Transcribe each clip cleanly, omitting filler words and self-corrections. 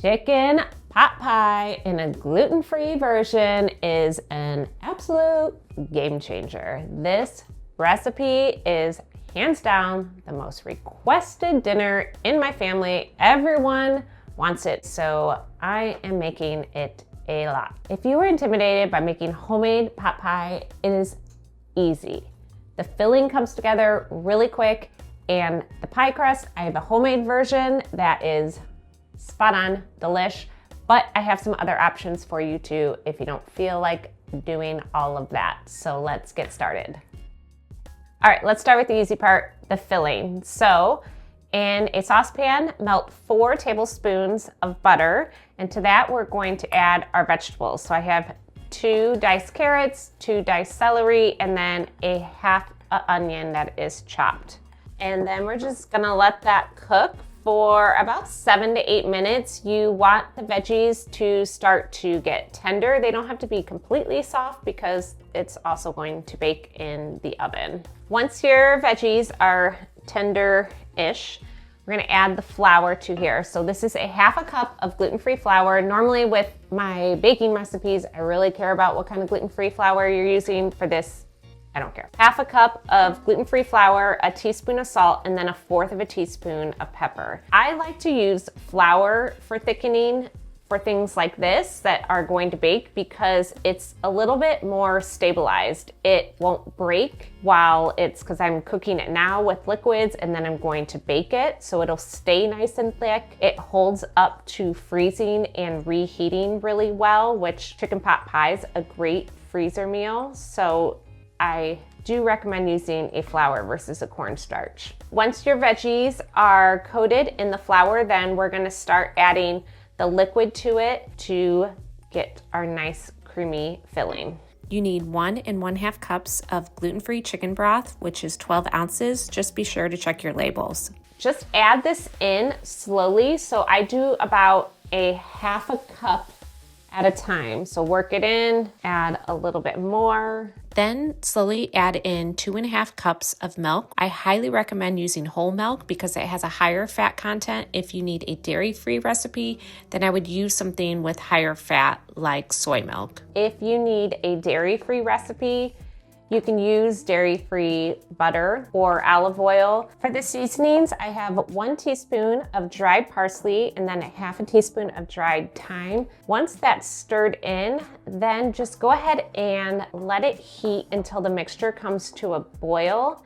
Chicken pot pie in a gluten-free version is an absolute game changer. This recipe is hands down the most requested dinner in my family. Everyone wants it, so I am making it a lot. If you were intimidated by making homemade pot pie, it is easy. The filling comes together really quick, and the pie crust, I have a homemade version that is spot on, delish, but I have some other options for you too if you don't feel like doing all of that. So let's get started. All right, let's start with the easy part, the filling. So in a saucepan, melt 4 tablespoons of butter, and to that we're going to add our vegetables. So I have 2 diced carrots, 2 diced celery, and then a half onion that is chopped. And then we're just gonna let that cook for about 7 to 8 minutes. You want the veggies to start to get tender. They don't have to be completely soft because it's also going to bake in the oven. Once your veggies are tender-ish, we're gonna add the flour to here. So this is a half a cup of gluten-free flour. Normally with my baking recipes, I really care about what kind of gluten-free flour you're using. For this, I don't care. Half a cup of gluten-free flour, a teaspoon of salt, and then 1/4 of a teaspoon of pepper. I like to use flour for thickening for things like this that are going to bake because it's a little bit more stabilized. It won't break because I'm cooking it now with liquids and then I'm going to bake it, so it'll stay nice and thick. It holds up to freezing and reheating really well, which chicken pot pie is a great freezer meal. So I do recommend using a flour versus a cornstarch. Once your veggies are coated in the flour, then we're gonna start adding the liquid to it to get our nice creamy filling. You need 1 1/2 cups of gluten-free chicken broth, which is 12 ounces. Just be sure to check your labels. Just add this in slowly. So I do about a half a cup at a time. So work it in, add a little bit more. Then slowly add in 2.5 cups of milk. I highly recommend using whole milk because it has a higher fat content. If you need a dairy-free recipe, then I would use something with higher fat like soy milk. If you need a dairy-free recipe, you can use dairy-free butter or olive oil. For the seasonings, I have 1 teaspoon of dried parsley and then 1/2 teaspoon of dried thyme. Once that's stirred in, then just go ahead and let it heat until the mixture comes to a boil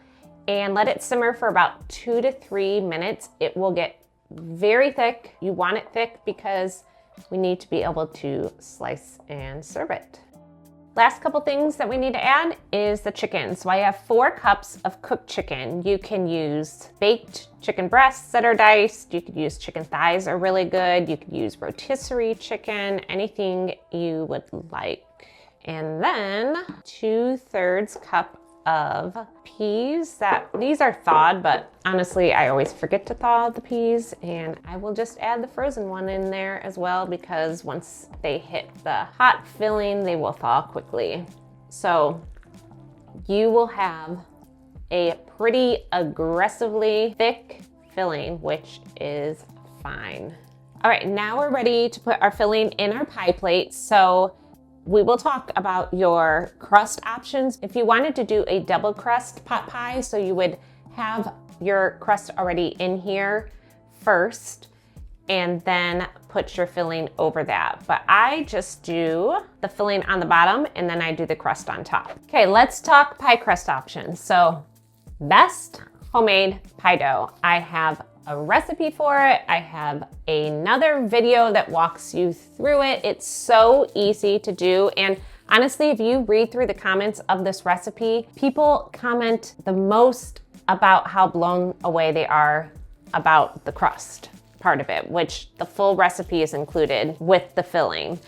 and let it simmer for about 2 to 3 minutes. It will get very thick. You want it thick because we need to be able to slice and serve it. Last couple things that we need to add is the chicken. So I have 4 cups of cooked chicken. You can use baked chicken breasts that are diced. You could use chicken thighs are really good. You could use rotisserie chicken, anything you would like. And then 2/3 cup of peas. These are thawed, but honestly, I always forget to thaw the peas, and I will just add the frozen one in there as well because once they hit the hot filling, they will thaw quickly. So you will have a pretty aggressively thick filling, which is fine. All right, now we're ready to put our filling in our pie plate. So we will talk about your crust options. If you wanted to do a double crust pot pie, so you would have your crust already in here first and then put your filling over that. But I just do the filling on the bottom and then I do the crust on top. Okay, let's talk pie crust options. So best homemade pie dough. I have a recipe for it. I have another video that walks you through it. It's so easy to do. And honestly, if you read through the comments of this recipe, people comment the most about how blown away they are about the crust part of it, which the full recipe is included with the filling.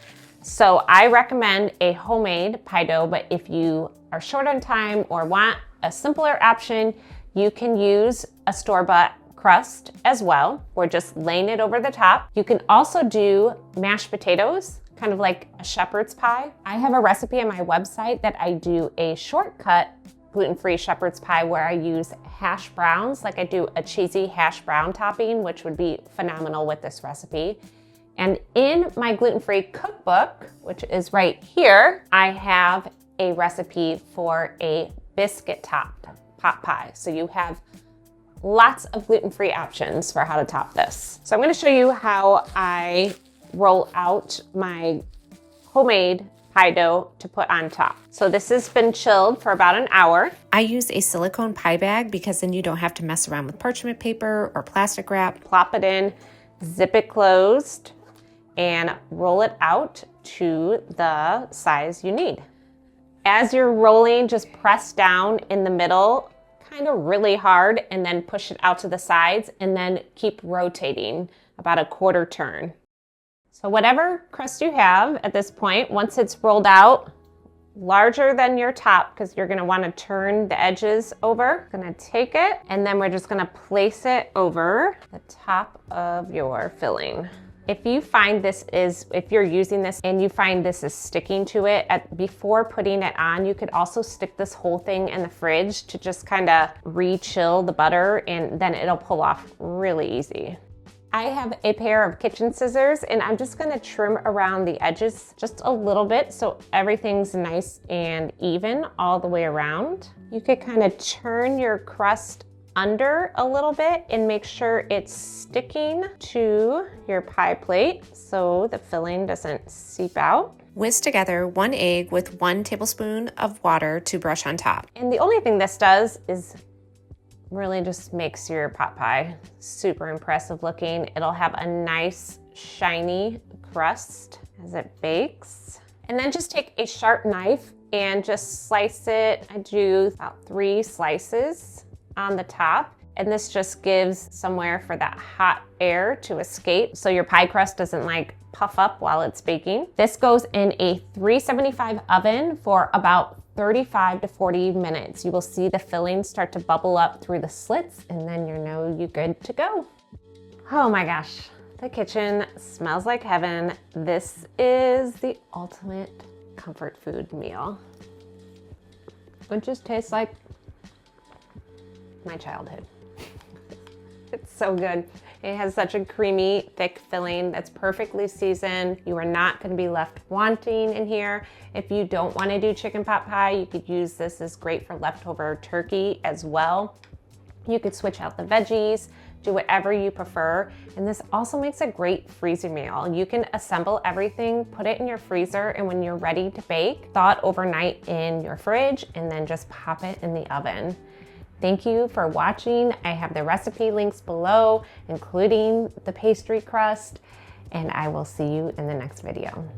So I recommend a homemade pie dough, but if you are short on time or want a simpler option, you can use a store-bought crust as well. We're just laying it over the top. You can also do mashed potatoes, kind of like a shepherd's pie. I have a recipe on my website that I do a shortcut gluten-free shepherd's pie where I use hash browns, like I do a cheesy hash brown topping, which would be phenomenal with this recipe. And in my gluten-free cookbook, which is right here, I have a recipe for a biscuit topped pot pie. So you have lots of gluten-free options for how to top this. So I'm going to show you how I roll out my homemade pie dough to put on top. So this has been chilled for about an hour. I use a silicone pie bag because then you don't have to mess around with parchment paper or plastic wrap. Plop it in, zip it closed, and roll it out to the size you need. As you're rolling, just press down in the middle, kind of really hard, and then push it out to the sides, and then keep rotating about a quarter turn. So whatever crust you have at this point, once it's rolled out, larger than your top, because you're gonna wanna turn the edges over. Gonna take it, and then we're just gonna place it over the top of your filling. If you find if you're using this and you find this is sticking to it, before putting it on, you could also stick this whole thing in the fridge to just kind of re-chill the butter, and then it'll pull off really easy. I have a pair of kitchen scissors, and I'm just gonna trim around the edges just a little bit so everything's nice and even all the way around. You could kind of turn your crust under a little bit and make sure it's sticking to your pie plate so the filling doesn't seep out. Whisk together 1 egg with 1 tablespoon of water to brush on top. And the only thing this does is really just makes your pot pie super impressive looking. It'll have a nice shiny crust as it bakes. And then just take a sharp knife and just slice it. I do about 3 slices on the top. And this just gives somewhere for that hot air to escape so your pie crust doesn't like puff up while it's baking. This goes in a 375 oven for about 35 to 40 minutes. You will see the filling start to bubble up through the slits, and then you know you're good to go. Oh my gosh, the kitchen smells like heaven. This is the ultimate comfort food meal. It just tastes like my childhood. It's so good. It has such a creamy, thick filling that's perfectly seasoned. You are not going to be left wanting in here. If you don't want to do chicken pot pie, you could use this as great for leftover turkey as well. You could switch out the veggies, do whatever you prefer. And this also makes a great freezer meal. You can assemble everything, put it in your freezer, and when you're ready to bake, thaw it overnight in your fridge and then just pop it in the oven. Thank you for watching. I have the recipe links below, including the pastry crust, and I will see you in the next video.